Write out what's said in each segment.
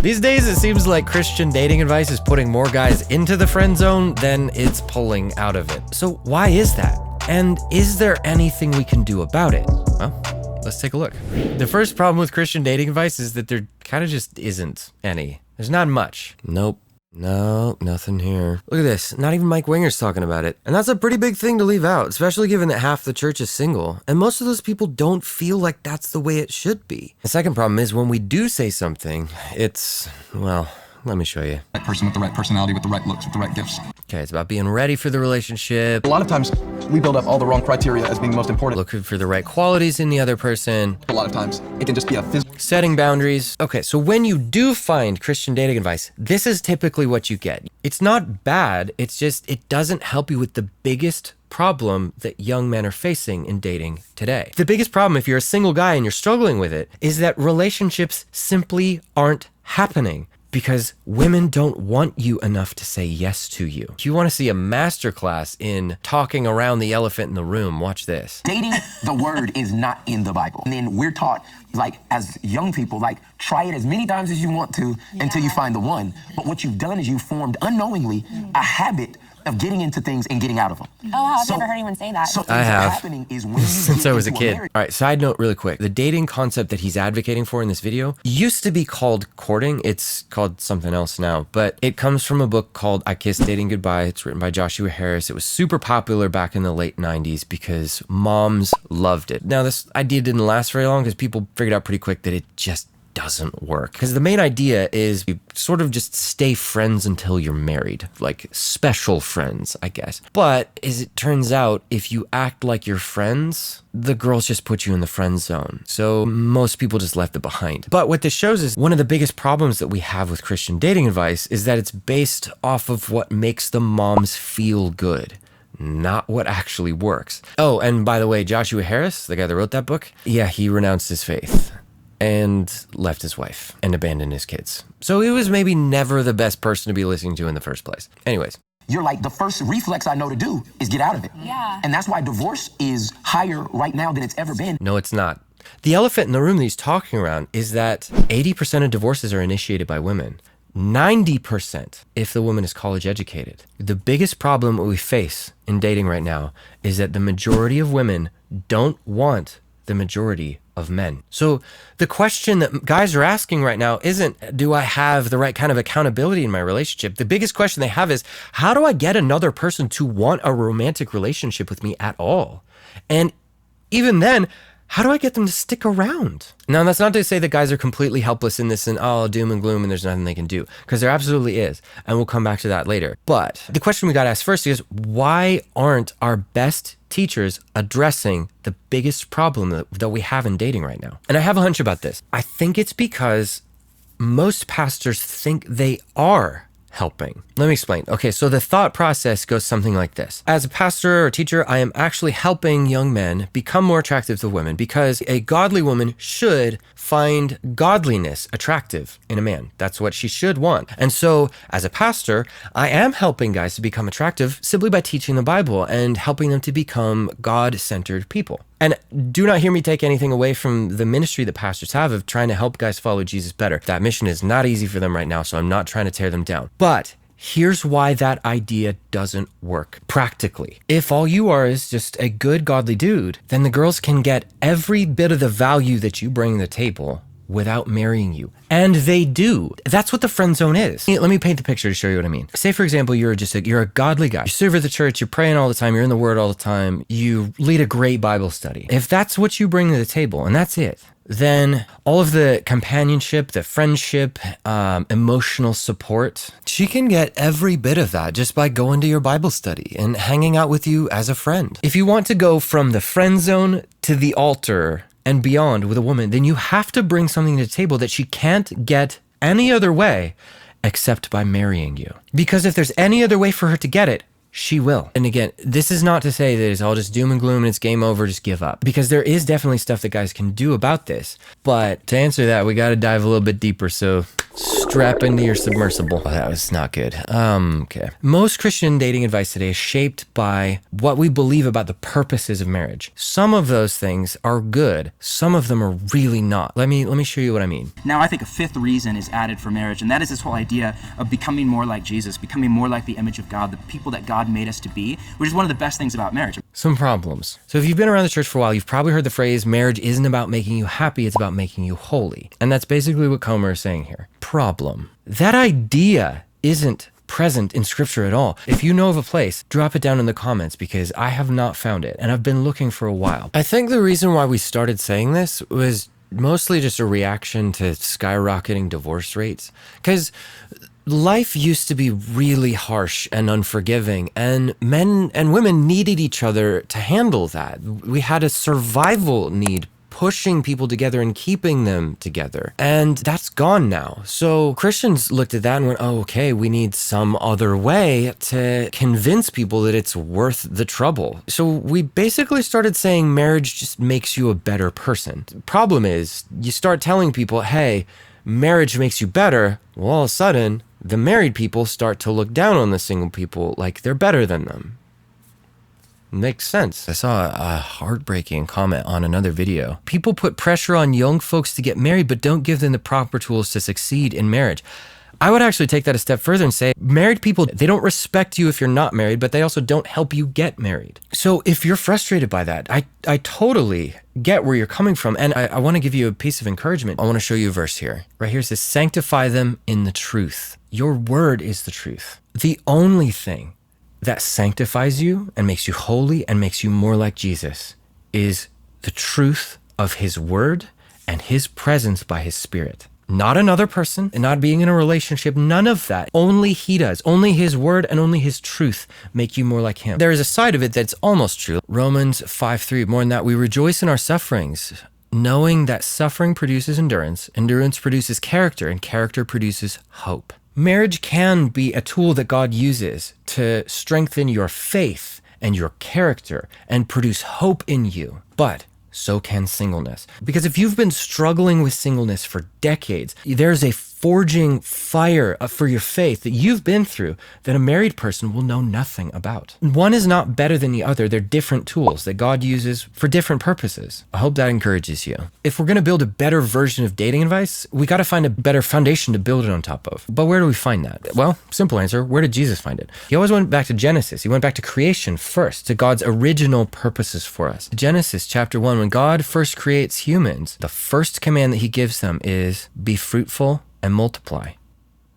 These days, it seems like Christian dating advice is putting more guys into the friend zone than it's pulling out of it. So why is that? And is there anything we can do about it? Well, let's take a look. The first problem with Christian dating advice is that there kind of just isn't any. There's not much. Nope. No, nothing here. Look at this. Not even Mike Winger's talking about it. And that's a pretty big thing to leave out, especially given that half the church is single. And most of those people don't feel like that's the way it should be. The second problem is when we do say something, it's, well, let me show you. Right person with the right personality, with the right looks, with the right gifts. Okay, it's about being ready for the relationship. A lot of times we build up all the wrong criteria as being the most important. Looking for the right qualities in the other person. A lot of times it can just be a physical. Setting boundaries. Okay, so when you do find Christian dating advice, this is typically what you get. It's not bad, it's just, it doesn't help you with the biggest problem that young men are facing in dating today. The biggest problem, if you're a single guy and you're struggling with it, is that relationships simply aren't happening. Because women don't want you enough to say yes to you. If you want to see a masterclass in talking around the elephant in the room, watch this. Dating, the word is not in the Bible. And then we're taught, like, as young people, like, try it as many times as you want to until you find the one. But what you've done is you formed unknowingly a habit of getting into things and getting out of them. Oh, wow, I've never heard anyone say that. So I have, happening is when since I was a kid. All right, side note really quick. The dating concept that he's advocating for in this video used to be called courting. It's called something else now, but it comes from a book called I Kissed Dating Goodbye. It's written by Joshua Harris. It was super popular back in the late 90s because moms loved it. Now, this idea didn't last very long because people figured out pretty quick that it just doesn't work. Because the main idea is you sort of just stay friends until you're married, like special friends, I guess. But as it turns out, if you act like you're friends, the girls just put you in the friend zone. So most people just left it behind. But what this shows is one of the biggest problems that we have with Christian dating advice is that it's based off of what makes the moms feel good, not what actually works. Oh, and by the way, Joshua Harris, the guy that wrote that book, yeah, he renounced his faith and left his wife and abandoned his kids. So he was maybe never the best person to be listening to in the first place. Anyways. You're like, the first reflex I know to do is get out of it. Yeah. And that's why divorce is higher right now than it's ever been. No, it's not. The elephant in the room that he's talking around is that 80% of divorces are initiated by women. 90% if the woman is college educated. The biggest problem we face in dating right now is that the majority of women don't want the majority of men. So the question that guys are asking right now isn't, do I have the right kind of accountability in my relationship? The biggest question they have is, how do I get another person to want a romantic relationship with me at all? And even then, how do I get them to stick around? Now, that's not to say that guys are completely helpless in this and doom and gloom and there's nothing they can do, because there absolutely is. And we'll come back to that later. But the question we got to ask first is, why aren't our best teachers addressing the biggest problem that we have in dating right now? And I have a hunch about this. I think it's because most pastors think they are helping. Let me explain. Okay, so the thought process goes something like this. As a pastor or teacher, I am actually helping young men become more attractive to women because a godly woman should find godliness attractive in a man. That's what she should want. And so as a pastor, I am helping guys to become attractive simply by teaching the Bible and helping them to become God-centered people. And do not hear me take anything away from the ministry that pastors have of trying to help guys follow Jesus better. That mission is not easy for them right now, so I'm not trying to tear them down. But here's why that idea doesn't work practically. If all you are is just a good, godly dude, then the girls can get every bit of the value that you bring to the table without marrying you. And they do. That's what the friend zone is. Let me paint the picture to show you what I mean. Say, for example, you're a godly guy. You serve at the church, you're praying all the time, you're in the word all the time, you lead a great Bible study. If that's what you bring to the table, and that's it, then all of the companionship, the friendship, emotional support, she can get every bit of that just by going to your Bible study and hanging out with you as a friend. If you want to go from the friend zone to the altar and beyond with a woman, then you have to bring something to the table that she can't get any other way except by marrying you. Because if there's any other way for her to get it, she will. And again, this is not to say that it's all just doom and gloom and it's game over, just give up. Because there is definitely stuff that guys can do about this. But to answer that, we got to dive a little bit deeper. So strap into your submersible. Oh, that was not good. Okay. Most Christian dating advice today is shaped by what we believe about the purposes of marriage. Some of those things are good. Some of them are really not. Let me show you what I mean. Now I think a fifth reason is added for marriage, and that is this whole idea of becoming more like Jesus, becoming more like the image of God, the people that God made us to be, which is one of the best things about marriage. Some problems. So if you've been around the church for a while, you've probably heard the phrase, marriage isn't about making you happy, it's about making you holy. And that's basically what Comer is saying here. Problem. That idea isn't present in scripture at all. If you know of a place, drop it down in the comments because I have not found it and I've been looking for a while. I think the reason why we started saying this was mostly just a reaction to skyrocketing divorce rates. Because life used to be really harsh and unforgiving, and men and women needed each other to handle that. We had a survival need pushing people together and keeping them together. And that's gone now. So Christians looked at that and went, oh, okay, we need some other way to convince people that it's worth the trouble. So we basically started saying marriage just makes you a better person. The problem is you start telling people, hey, marriage makes you better. Well, all of a sudden, the married people start to look down on the single people like they're better than them. Makes sense. I saw a heartbreaking comment on another video. People put pressure on young folks to get married, but don't give them the proper tools to succeed in marriage. I would actually take that a step further and say married people, they don't respect you if you're not married, but they also don't help you get married. So if you're frustrated by that, I totally get where you're coming from. And I want to give you a piece of encouragement. I want to show you a verse here. Right here it says, sanctify them in the truth. Your word is the truth. The only thing that sanctifies you and makes you holy and makes you more like Jesus is the truth of his word and his presence by his spirit. Not another person and not being in a relationship, none of that. Only he does. Only his word and only his truth make you more like him. There is a side of it that's almost true. Romans 5:3, more than that, we rejoice in our sufferings, knowing that suffering produces endurance, endurance produces character, and character produces hope. Marriage can be a tool that God uses to strengthen your faith and your character and produce hope in you. But so can singleness. Because if you've been struggling with singleness for decades, there's a forging fire for your faith that you've been through that a married person will know nothing about. One is not better than the other. They're different tools that God uses for different purposes. I hope that encourages you. If we're going to build a better version of dating advice, we got to find a better foundation to build it on top of. But where do we find that? Well, simple answer. Where did Jesus find it? He always went back to Genesis. He went back to creation first, to God's original purposes for us. Genesis chapter 1, when God first creates humans, the first command that he gives them is be fruitful and multiply,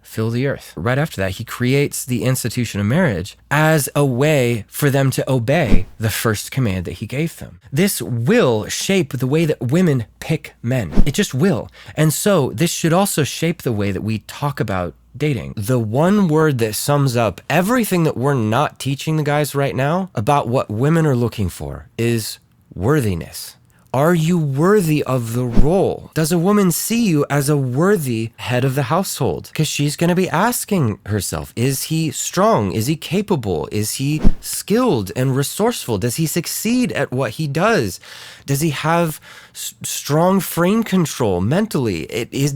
fill the earth. Right after that, he creates the institution of marriage as a way for them to obey the first command that he gave them. This will shape the way that women pick men. It just will. And so this should also shape the way that we talk about dating. The one word that sums up everything that we're not teaching the guys right now about what women are looking for is worthiness. Are you worthy of the role? Does a woman see you as a worthy head of the household? Because she's going to be asking herself, is he strong? Is he capable? Is he skilled and resourceful? Does he succeed at what he does? Does he have strong frame control mentally?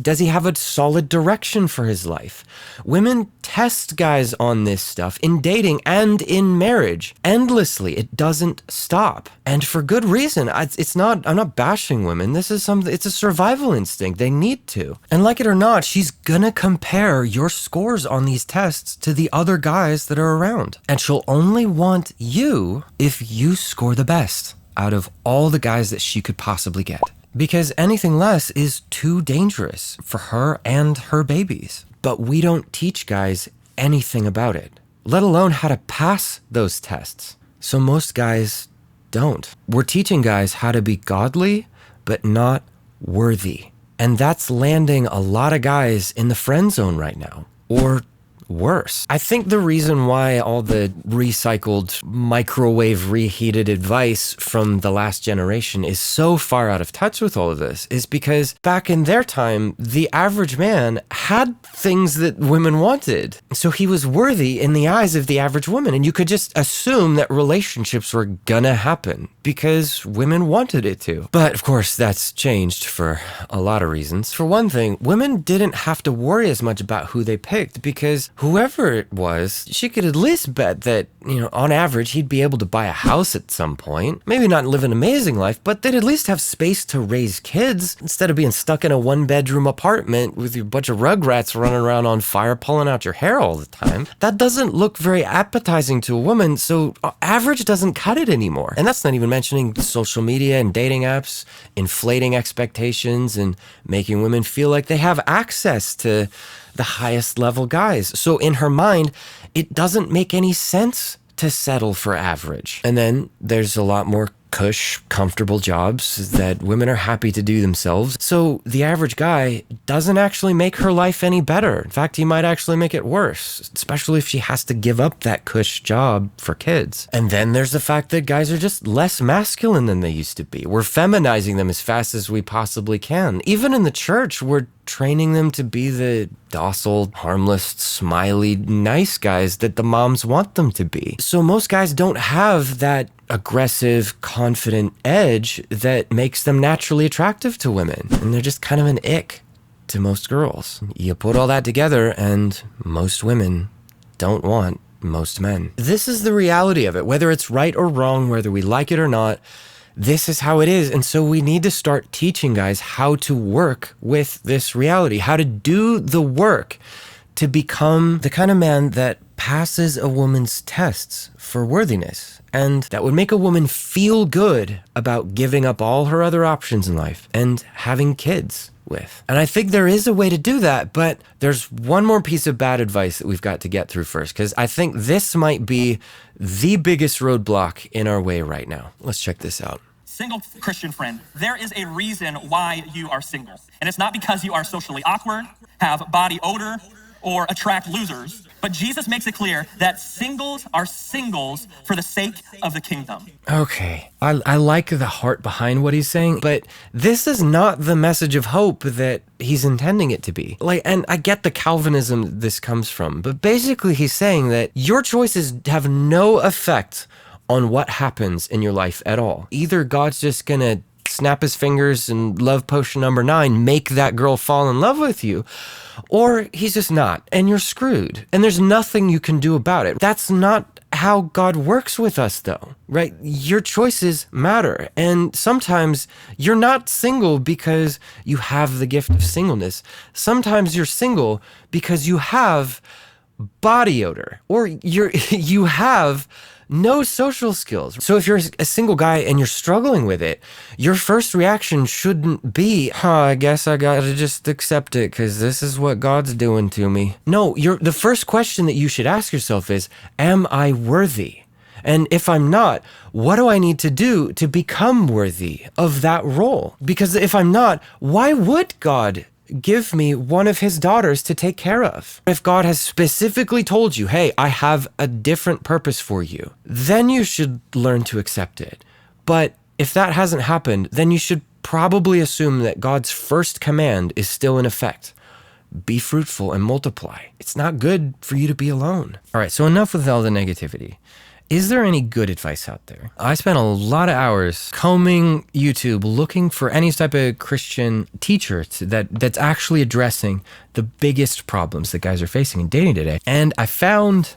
Does he have a solid direction for his life? Women test guys on this stuff in dating and in marriage endlessly. It doesn't stop. And for good reason. I'm not bashing women. It's a survival instinct. They need to. And like it or not, she's gonna compare your scores on these tests to the other guys that are around. And she'll only want you if you score the best out of all the guys that she could possibly get. Because anything less is too dangerous for her and her babies. But we don't teach guys anything about it, let alone how to pass those tests. So most guys don't. We're teaching guys how to be godly, but not worthy. And that's landing a lot of guys in the friend zone right now, or worse. I think the reason why all the recycled, microwave reheated advice from the last generation is so far out of touch with all of this is because back in their time, the average man had things that women wanted. So he was worthy in the eyes of the average woman. And you could just assume that relationships were gonna happen because women wanted it to. But of course, that's changed for a lot of reasons. For one thing, women didn't have to worry as much about who they picked because whoever it was, she could at least bet that, on average, he'd be able to buy a house at some point. Maybe not live an amazing life, but they'd at least have space to raise kids instead of being stuck in a one-bedroom apartment with a bunch of rugrats running around on fire, pulling out your hair all the time. That doesn't look very appetizing to a woman, so average doesn't cut it anymore. And that's not even mentioning social media and dating apps, inflating expectations and making women feel like they have access to the highest level guys. So in her mind, it doesn't make any sense to settle for average. And then there's a lot more cush, comfortable jobs that women are happy to do themselves. So the average guy doesn't actually make her life any better. In fact, he might actually make it worse, especially if she has to give up that cush job for kids. And then there's the fact that guys are just less masculine than they used to be. We're feminizing them as fast as we possibly can. Even in the church, we're training them to be the docile, harmless, smiley, nice guys that the moms want them to be. So most guys don't have that aggressive, confident edge that makes them naturally attractive to women. And they're just kind of an ick to most girls. You put all that together and most women don't want most men. This is the reality of it, whether it's right or wrong, whether we like it or not. This is how it is. And so we need to start teaching guys how to work with this reality, how to do the work to become the kind of man that passes a woman's tests for worthiness. And that would make a woman feel good about giving up all her other options in life and having kids with. And I think there is a way to do that, but there's one more piece of bad advice that we've got to get through first, because I think this might be the biggest roadblock in our way right now. Let's check this out. Single Christian friend, there is a reason why you are single. And it's not because you are socially awkward, have body odor, or attract losers. But Jesus makes it clear that singles are singles for the sake of the kingdom. Okay, I like the heart behind what he's saying, but this is not the message of hope that he's intending it to be. And I get the Calvinism this comes from, but basically he's saying that your choices have no effect on what happens in your life at all. Either God's just gonna snap his fingers and love potion number 9, make that girl fall in love with you, or he's just not, and you're screwed. And there's nothing you can do about it. That's not how God works with us though, right? Your choices matter. And sometimes you're not single because you have the gift of singleness. Sometimes you're single because you have body odor, or you have no social skills. So if you're a single guy and you're struggling with it, your first reaction shouldn't be, I guess I gotta just accept it because this is what God's doing to me. No, the first question that you should ask yourself is, am I worthy? And if I'm not, what do I need to do to become worthy of that role? Because if I'm not, why would God give me one of his daughters to take care of? If God has specifically told you, hey, I have a different purpose for you, then you should learn to accept it. But if that hasn't happened, then you should probably assume that God's first command is still in effect. Be fruitful and multiply. It's not good for you to be alone. All right, so enough with all the negativity. Is there any good advice out there? I spent a lot of hours combing YouTube looking for any type of Christian teacher that's actually addressing the biggest problems that guys are facing in dating today. And I found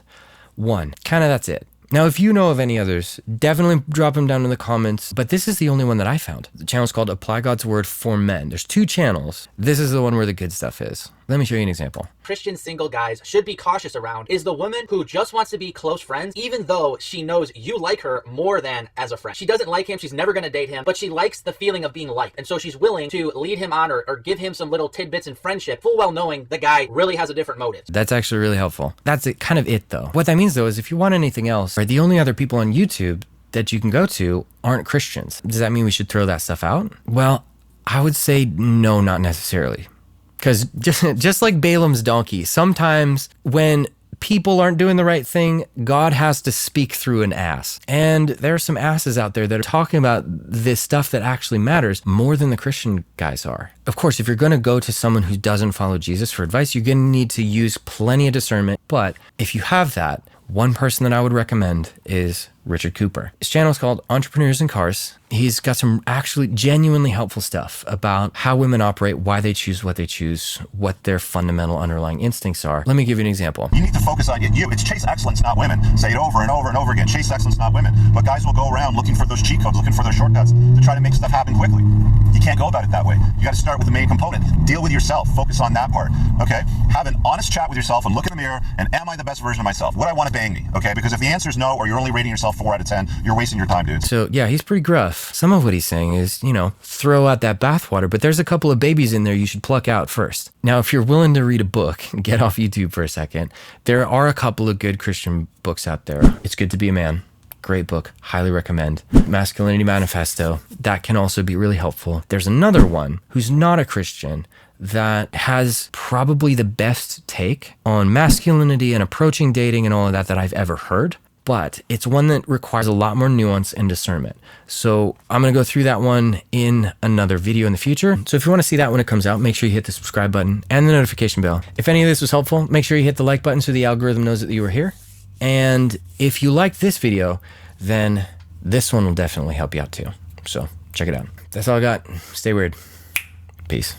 one. Kind of that's it. Now, if you know of any others, definitely drop them down in the comments. But this is the only one that I found. The channel is called Apply God's Word for Men. There's 2 channels. This is the one where the good stuff is. Let me show you an example. Christian single guys should be cautious around is the woman who just wants to be close friends, even though she knows you like her more than as a friend. She doesn't like him, she's never gonna date him, but she likes the feeling of being liked. And so she's willing to lead him on or give him some little tidbits in friendship, full well knowing the guy really has a different motive. That's actually really helpful. That's kind of it though. What that means though is if you want anything else, right, the only other people on YouTube that you can go to aren't Christians. Does that mean we should throw that stuff out? Well, I would say no, not necessarily. Because just like Balaam's donkey, sometimes when people aren't doing the right thing, God has to speak through an ass. And there are some asses out there that are talking about this stuff that actually matters more than the Christian guys are. Of course, if you're going to go to someone who doesn't follow Jesus for advice, you're going to need to use plenty of discernment. But if you have that, one person that I would recommend is Richard Cooper. His channel is called Entrepreneurs in Cars. He's got some actually genuinely helpful stuff about how women operate, why they choose what they choose, what their fundamental underlying instincts are. Let me give you an example. You need to focus on you. It's chase excellence, not women. Say it over and over and over again. Chase excellence, not women. But guys will go around looking for those cheat codes, looking for their shortcuts to try to make stuff happen quickly. You can't go about it that way. You got to start with the main component. Deal with yourself. Focus on that part. Okay? Have an honest chat with yourself and look in the mirror and am I the best version of myself? Would I want to bang me? Okay? Because if the answer is no, or you're only rating yourself 4 out of 10, you're wasting your time, dude. So yeah, he's pretty gruff. Some of what he's saying is, throw out that bathwater, but there's a couple of babies in there you should pluck out first. Now, if you're willing to read a book, get off YouTube for a second. There are a couple of good Christian books out there. It's Good to Be a Man. Great book. Highly recommend. Masculinity Manifesto. That can also be really helpful. There's another one who's not a Christian that has probably the best take on masculinity and approaching dating and all of that I've ever heard. But it's one that requires a lot more nuance and discernment. So I'm going to go through that one in another video in the future. So if you want to see that when it comes out, make sure you hit the subscribe button and the notification bell. If any of this was helpful, make sure you hit the like button so the algorithm knows that you were here. And if you liked this video, then this one will definitely help you out too. So check it out. That's all I got. Stay weird. Peace.